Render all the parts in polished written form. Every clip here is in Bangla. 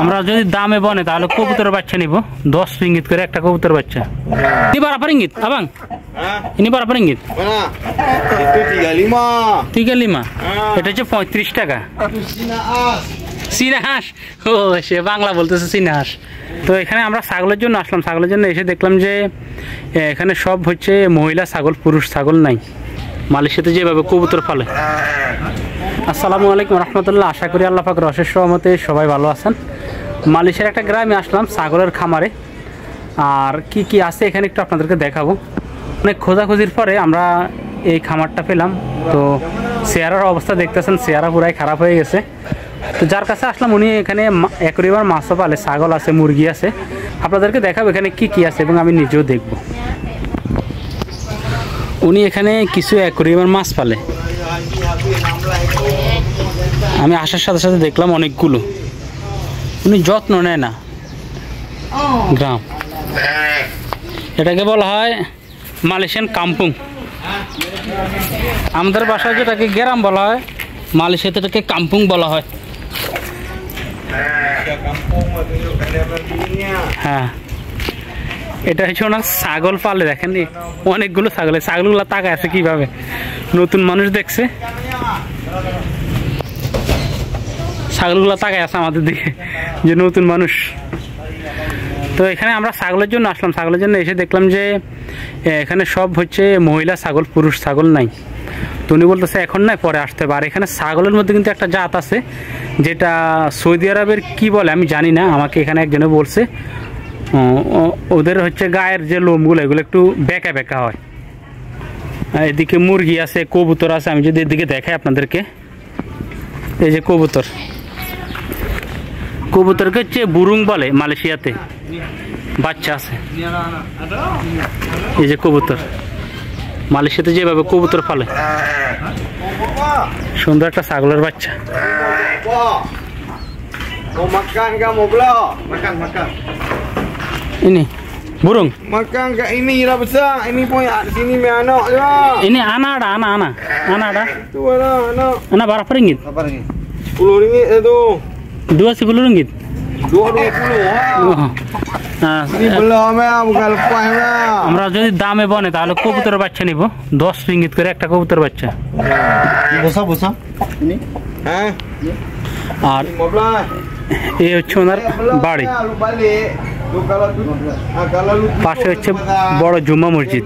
আমরা যদি দামে বনে তাহলে কবুতরের বাচ্চা নিব 10 রিঙ্গিত করে একটা কবুতর বাচ্চা। ini berapa ringgit abang? ini berapa ringgit? Mana? Itu 35. 35 এটা হচ্ছে 35 টাকা। চীনা হাঁস, ও সে বাংলা বলতেছে চীনা হাঁস। তো এখানে আমরা ছাগলের জন্য আসলাম, ছাগলের জন্য এসে দেখলাম যে এখানে সব হচ্ছে মহিলা ছাগল, পুরুষ ছাগল নাই। মালয়েশিয়াতে যেভাবে কবুতর পালে। আসসালামু আলাইকুম রহমতুল্লাহ, আশা করি আল্লাহ পাকের অশেষ রহমতে সবাই ভালো আছেন। মালয়েশিয়ার একটা গ্রামে আসলাম ছাগলের খামারে, আর কি কি আছে এখানে একটু আপনাদেরকে দেখাবো। অনেক খোঁজাখুঁজির পরে আমরা এই খামারটা পেলাম। তো চেহারার অবস্থা দেখতেছেন, চেহারা পুরাই খারাপ হয়ে গেছে। তো যার কাছে আসলাম উনি এখানে অ্যাকোয়ারিয়ামের মাছও পালে, ছাগল আছে, মুরগি আছে। আপনাদেরকে দেখাবো এখানে কি কি আছে এবং আমি নিজেও দেখব। উনি এখানে কিছু অ্যাকোয়ারিয়ামের মাছ পালে। আমি আসার সাথে সাথে দেখলাম অনেকগুলো। উনি যত্ন নেয় না। গ্রাম এটাকে বলা হয় মালয়েশিয়ান কাম্পুং। আমাদের বাসায় যেটাকে গ্রাম বলা হয়, মালয়েশিয়াতে এটাকে কাম্পুং বলা হয়। হ্যাঁ, এটা হচ্ছে ওনার ছাগল পালে। দেখেন অনেকগুলো ছাগল, ছাগলগুলো তাকায় আছে কিভাবে, নতুন মানুষ দেখছে। ছাগলগুলো তাকায় আছে আমাদের দিকে যে নতুন মানুষ। তো এখানে আমরা ছাগলের জন্য আসলাম, ছাগলের জন্য এসে দেখলাম যে এখানে সব হচ্ছে মহিলা ছাগল, পুরুষ ছাগল নাই। তো উনি বলতেছে এখন নাই, পরে আসতে হবে। আর এখানে ছাগলের মধ্যে কিন্তু একটা জাত আছে যেটা সৌদি আরবের কি বলে আমি জানি না, আমাকে এখানে একজনে বলছে ওদের হচ্ছে গায়ের যে লোমগুলো এগুলো একটু বেঁকা বেঁকা হয়। এদিকে মুরগি আছে, কবুতর আছে। আমি যদি এদিকে দেখাই আপনাদেরকে, এই যে কবুতর, কবুতরকে হচ্ছে বুরুং বলে মালয়েশিয়াতে, বাচ্চা আছে। এই যে কবুতর, মালয়েশিয়াতে যেভাবে কবুতর পালে। সুন্দর একটা ছাগলের বাচ্চা। ini burung makan kat ini lah besar, ini pun sini punya anak je. ini anak ada Tu lah anak berapa ringgit? 10 ringgit tu. 10 ringgit. 20. Ini belum ya, bukan lepas ya. আমরা যদি দামে বনে তাহলে কবুতরের বাচ্চা নিব 10 রিঙ্গিত করে একটা কবুতর বাচ্চা। বসা ini হ্যাঁ। আর এই হচ্ছে ওনার বাড়ি। পাশে হচ্ছে বড় জুম্মা মসজিদ।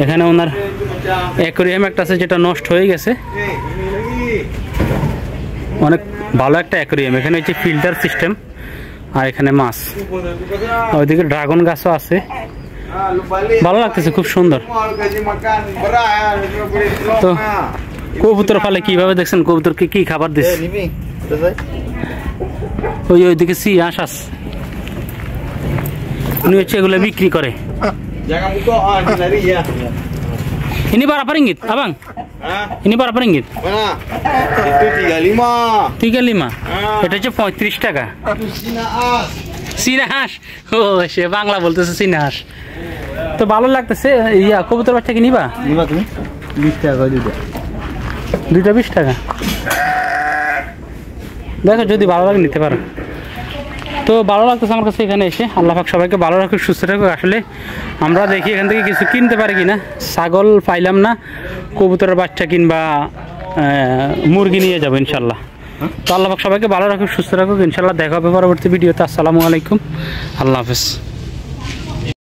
এখানে ওনার অ্যাকোয়ারিয়াম একটা আছে যেটা নষ্ট হয়ে গেছে। অনেক ভালো একটা অ্যাকোয়ারিয়াম। এখানে হচ্ছে ফিল্টার সিস্টেম, আর এখানে মাছ। ওইদিকে ড্রাগন গাছও আছে। ভালো লাগতেছে, খুব সুন্দর। তো কবুতর ফালে কিভাবে দেখছেন, কবুতরকে কি খাবার দিচ্ছে। ওইদিকে সি আসাস উনি হচ্ছে এগুলো বিক্রি করে। ini berapa ringgit abang? ini berapa ringgit? Mana? Itu 35. এটা হচ্ছে 35 টাকা। চীনা হাঁস, ও সে বাংলা বলতেছে চীনা হাঁস। তো ভালো লাগতেছে। ইয়া কবুতর বাচ্চা কি নিবা তুমি? 20 টাকা দুইটা 20 টাকা। দেখো যদি ভালো লাগে নিতে পারো। তো ভালো লাগতেছে আমার কাছে এখানে এসে। আল্লাহ পাক সবাইকে ভালো রাখুক, সুস্থ রাখুক। আসলে আমরা দেখি এখান থেকে কিছু কিনতে পারি কিনা। ছাগল পাইলাম না, কবুতরের বাচ্চা কিংবা মুরগি নিয়ে যাবো ইনশাল্লাহ। তো আল্লাহ পাক সবাইকে ভালো রাখুক, সুস্থ রাখুক। ইনশাল্লাহ দেখা হবে পরবর্তী ভিডিওতে। আসসালামু আলাইকুম, আল্লাহ হাফেজ।